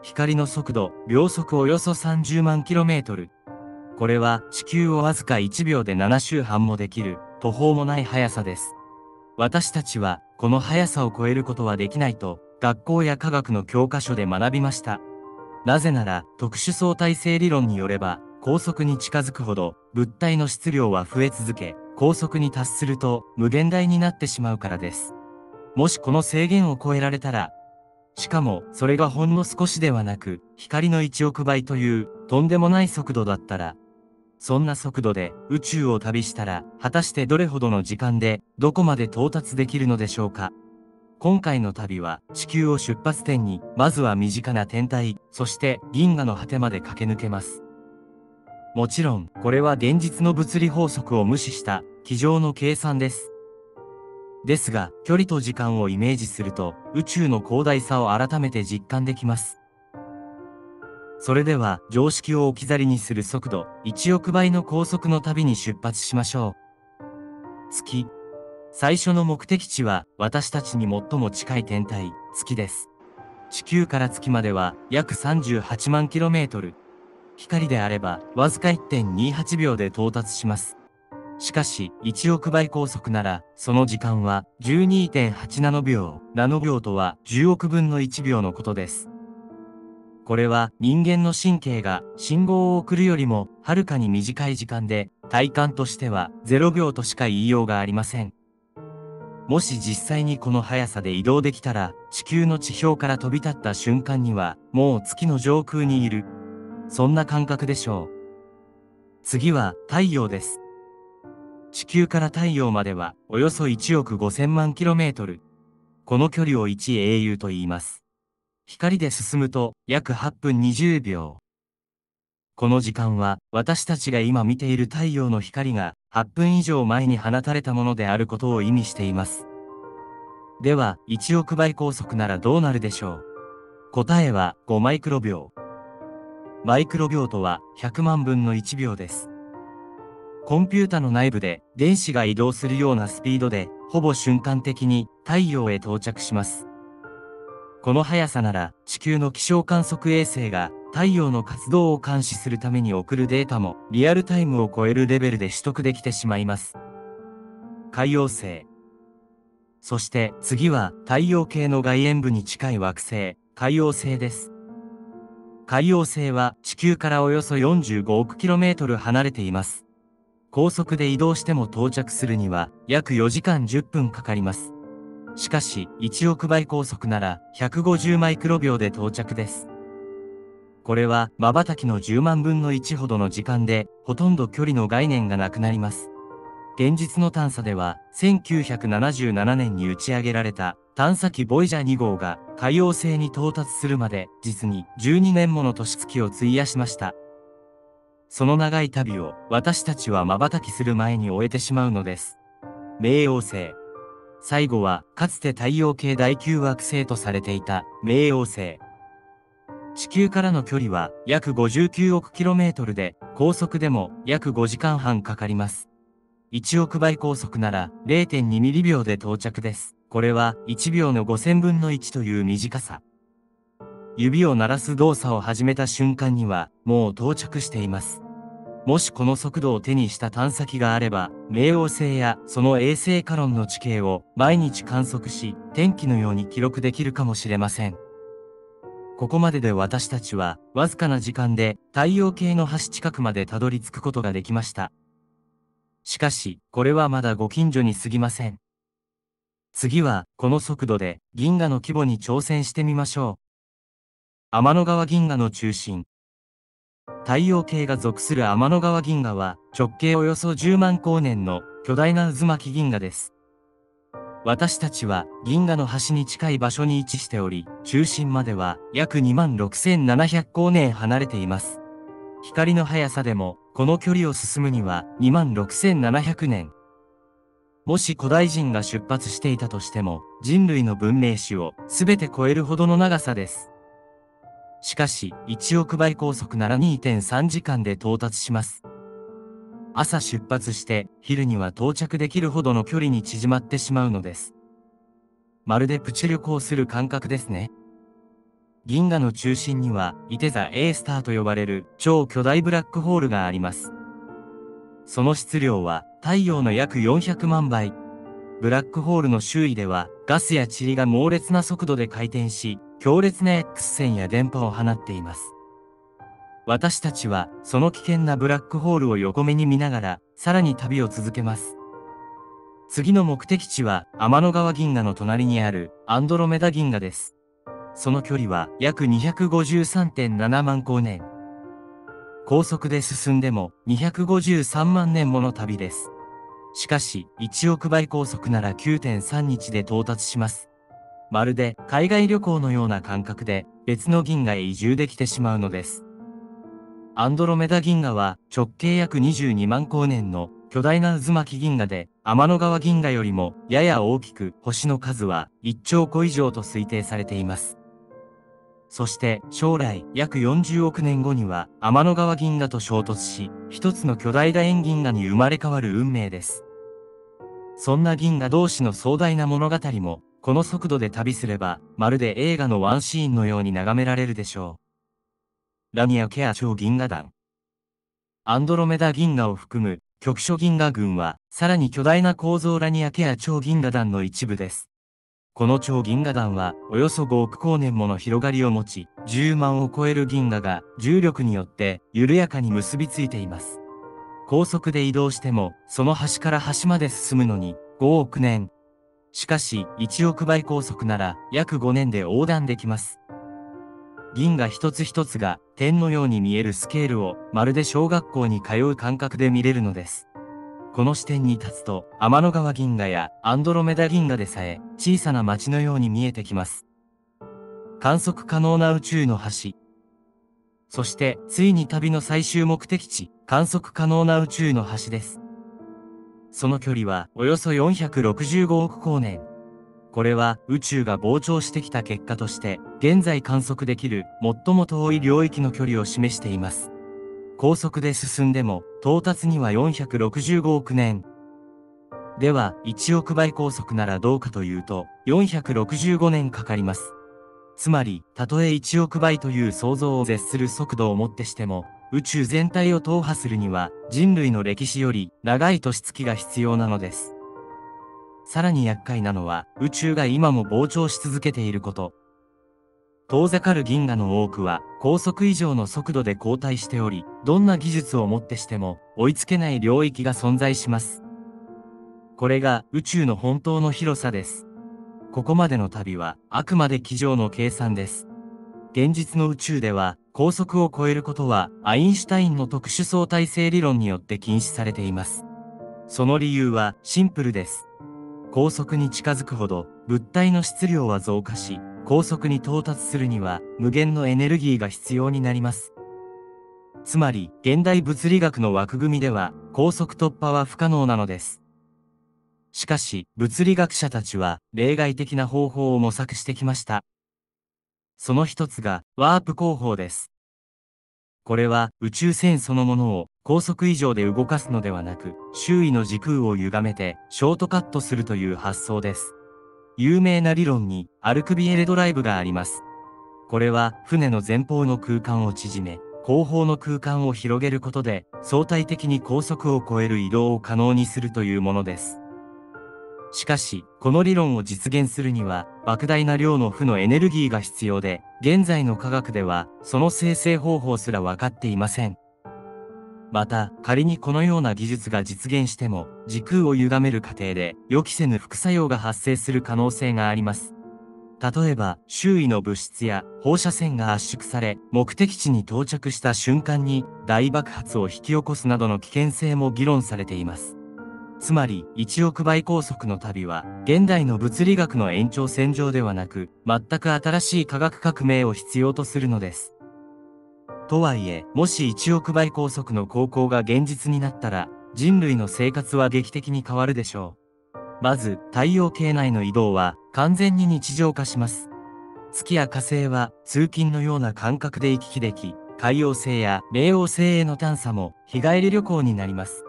光の速度、秒速およそ30万 km。これは地球をわずか1秒で7周半もできる途方もない速さです。私たちはこの速さを超えることはできないと学校や科学の教科書で学びました。なぜなら特殊相対性理論によれば高速に近づくほど物体の質量は増え続け、高速に達すると無限大になってしまうからです。もしこの制限を超えられたら、しかもそれがほんの少しではなく光の1億倍というとんでもない速度だったら、そんな速度で宇宙を旅したら果たしてどれほどの時間でどこまで到達できるのでしょうか。今回の旅は地球を出発点にまずは身近な天体、そして銀河の果てまで駆け抜けます。もちろんこれは現実の物理法則を無視した机上の計算です。ですが距離と時間をイメージすると宇宙の広大さを改めて実感できます。それでは常識を置き去りにする速度1億倍の高速の旅に出発しましょう。月。最初の目的地は私たちに最も近い天体、月です。地球から月までは約38万 km。光であればわずか 1.28 秒で到達します。しかし1億倍高速ならその時間は 12.8 ナノ秒。ナノ秒とは10億分の1秒のことです。これは人間の神経が信号を送るよりもはるかに短い時間で、体感としては0秒としか言いようがありません。もし実際にこの速さで移動できたら、地球の地表から飛び立った瞬間にはもう月の上空にいる。そんな感覚でしょう。次は太陽です。地球から太陽まではおよそ1億5000万 km。この距離を1英雄と言います。光で進むと約8分20秒。この時間は私たちが今見ている太陽の光が8分以上前に放たれたものであることを意味しています。では1億倍高速ならどうなるでしょう。答えは5マイクロ秒。マイクロ秒とは100万分の1秒です。コンピュータの内部で電子が移動するようなスピードでほぼ瞬間的に太陽へ到着します。この速さなら地球の気象観測衛星が太陽の活動を監視するために送るデータもリアルタイムを超えるレベルで取得できてしまいます。海王星。そして次は太陽系の外縁部に近い惑星、海王星です。海王星は地球からおよそ45億 km 離れています。高速で移動しても到着するには約4時間10分かかります。しかし1億倍高速なら150マイクロ秒で到着です。これは瞬きの10万分の1ほどの時間でほとんど距離の概念がなくなります。現実の探査では1977年に打ち上げられた探査機ボイジャー2号が海王星に到達するまで実に12年もの年月を費やしました。その長い旅を私たちは瞬きする前に終えてしまうのです。冥王星。最後はかつて太陽系第9惑星とされていた冥王星。地球からの距離は約59億 km で高速でも約5時間半かかります。1億倍高速なら 0.2 ミリ秒で到着です。これは1秒の5000分の1という短さ。指を鳴らす動作を始めた瞬間にはもう到着しています。もしこの速度を手にした探査機があれば、冥王星やその衛星カロンの地形を毎日観測し、天気のように記録できるかもしれません。ここまでで私たちは、わずかな時間で太陽系の端近くまでたどり着くことができました。しかし、これはまだご近所に過ぎません。次は、この速度で銀河の規模に挑戦してみましょう。天の川銀河の中心。太陽系が属する天の川銀河は直径およそ10万光年の巨大な渦巻き銀河です。私たちは銀河の端に近い場所に位置しており、中心までは約26700光年離れています。光の速さでもこの距離を進むには26700年。もし古代人が出発していたとしても人類の文明史を全て超えるほどの長さです。しかし、1億倍高速なら 2.3 時間で到達します。朝出発して昼には到着できるほどの距離に縮まってしまうのです。まるでプチ旅行する感覚ですね。銀河の中心には、いて座 A スターと呼ばれる超巨大ブラックホールがあります。その質量は太陽の約400万倍。ブラックホールの周囲では、ガスや塵が猛烈な速度で回転し、強烈な X 線や電波を放っています。私たちは、その危険なブラックホールを横目に見ながら、さらに旅を続けます。次の目的地は、天の川銀河の隣にある、アンドロメダ銀河です。その距離は、約 253.7 万光年。高速で進んでも、253万年もの旅です。しかし、1億倍高速なら 9.3 日で到達します。まるで、海外旅行のような感覚で、別の銀河へ移住できてしまうのです。アンドロメダ銀河は直径約22万光年の巨大な渦巻き銀河で、天の川銀河よりもやや大きく、星の数は1兆個以上と推定されています。そして将来約40億年後には天の川銀河と衝突し、一つの巨大楕円銀河に生まれ変わる運命です。そんな銀河同士の壮大な物語も、この速度で旅すれば、まるで映画のワンシーンのように眺められるでしょう。ラニアケア超銀河団。アンドロメダ銀河を含む局所銀河群は、さらに巨大な構造ラニアケア超銀河団の一部です。この超銀河団は、およそ5億光年もの広がりを持ち、10万を超える銀河が重力によって緩やかに結びついています。高速で移動しても、その端から端まで進むのに5億年。しかし、1億倍高速なら約5年で横断できます。銀河一つ一つが点のように見えるスケールをまるで小学校に通う感覚で見れるのです。この視点に立つと天の川銀河やアンドロメダ銀河でさえ小さな町のように見えてきます。観測可能な宇宙の端。そしてついに旅の最終目的地、観測可能な宇宙の端です。その距離はおよそ465億光年。これは宇宙が膨張してきた結果として、現在観測できる最も遠い領域の距離を示しています。高速で進んでも、到達には465億年。では、1億倍高速ならどうかというと、465年かかります。つまり、たとえ1億倍という想像を絶する速度をもってしても、宇宙全体を踏破するには、人類の歴史より長い年月が必要なのです。さらに厄介なのは、宇宙が今も膨張し続けていること。遠ざかる銀河の多くは、光速以上の速度で後退しており、どんな技術をもってしても、追いつけない領域が存在します。これが、宇宙の本当の広さです。ここまでの旅は、あくまで机上の計算です。現実の宇宙では、光速を超えることは、アインシュタインの特殊相対性理論によって禁止されています。その理由は、シンプルです。高速に近づくほど物体の質量は増加し、高速に到達するには無限のエネルギーが必要になります。つまり、現代物理学の枠組みでは高速突破は不可能なのです。しかし、物理学者たちは例外的な方法を模索してきました。その一つがワープ工法です。これは宇宙船そのものを高速以上で動かすのではなく、周囲の時空を歪めてショートカットするという発想です。有名な理論にアルクビエレドライブがあります。これは船の前方の空間を縮め、後方の空間を広げることで相対的に高速を超える移動を可能にするというものです。しかし、この理論を実現するには、莫大な量の負のエネルギーが必要で、現在の科学では、その生成方法すら分かっていません。また、仮にこのような技術が実現しても、時空を歪める過程で、予期せぬ副作用が発生する可能性があります。例えば、周囲の物質や放射線が圧縮され、目的地に到着した瞬間に大爆発を引き起こすなどの危険性も議論されています。つまり、1億倍高速の旅は、現代の物理学の延長線上ではなく、全く新しい科学革命を必要とするのです。とはいえ、もし1億倍高速の航行が現実になったら、人類の生活は劇的に変わるでしょう。まず、太陽系内の移動は、完全に日常化します。月や火星は、通勤のような感覚で行き来でき、海王星や冥王星への探査も、日帰り旅行になります。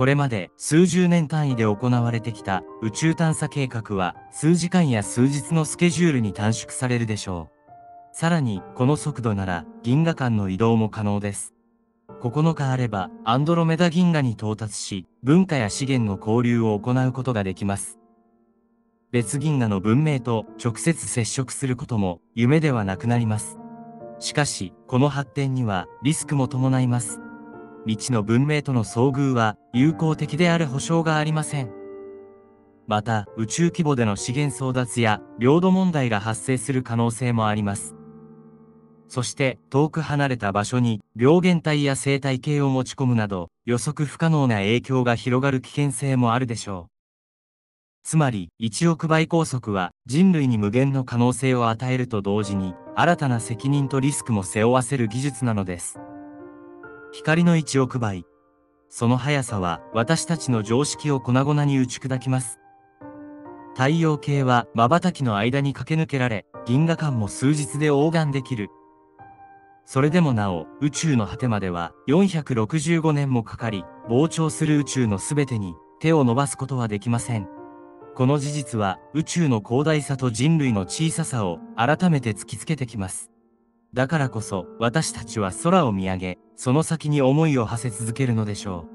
これまで数十年単位で行われてきた宇宙探査計画は数時間や数日のスケジュールに短縮されるでしょう。さらに、この速度なら、銀河間の移動も可能です。9日あれば、アンドロメダ銀河に到達し、文化や資源の交流を行うことができます。別銀河の文明と直接接触することも夢ではなくなります。しかし、この発展にはリスクも伴います。未知の文明との遭遇は友好的である保証がありません。また、宇宙規模での資源争奪や領土問題が発生する可能性もあります。そして、遠く離れた場所に病原体や生態系を持ち込むなど、予測不可能な影響が広がる危険性もあるでしょう。つまり、1億倍光速は人類に無限の可能性を与えると同時に、新たな責任とリスクも背負わせる技術なのです。光の1億倍。その速さは私たちの常識を粉々に打ち砕きます。太陽系は瞬きの間に駆け抜けられ、銀河間も数日で横断できる。それでもなお、宇宙の果てまでは465年もかかり、膨張する宇宙のすべてに手を伸ばすことはできません。この事実は宇宙の広大さと人類の小ささを改めて突きつけてきます。だからこそ私たちは空を見上げ、その先に思いを馳せ続けるのでしょ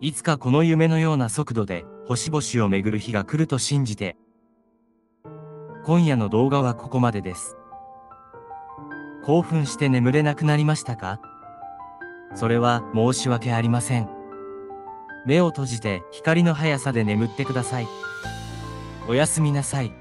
う。いつかこの夢のような速度で星々を巡る日が来ると信じて。今夜の動画はここまでです。興奮して眠れなくなりましたか？それは申し訳ありません。目を閉じて光の速さで眠ってください。おやすみなさい。